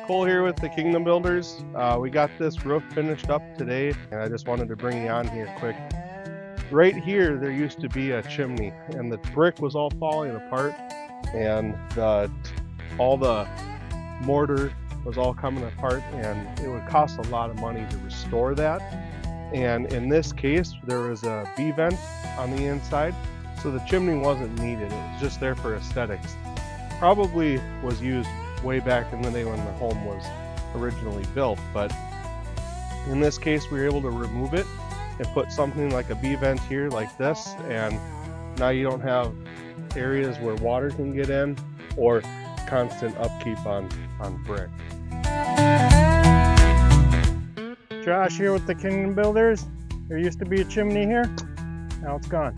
Cole here with the Kingdom Builders. We got this roof finished up today, and I just wanted to bring you on here quick. Right here, there used to be a chimney, and the brick was all falling apart, and all the mortar was all coming apart, and it would cost a lot of money to restore that. And in this case, there was a B-vent on the inside, so the chimney wasn't needed. It was just there for aesthetics. Probably was used way back in the day when the home was originally built, but in this case we were able to remove it and put something like a B-vent here like this, and now you don't have areas where water can get in or constant upkeep on brick. Josh here with the Kingdom Builders. There used to be a chimney here, now it's gone.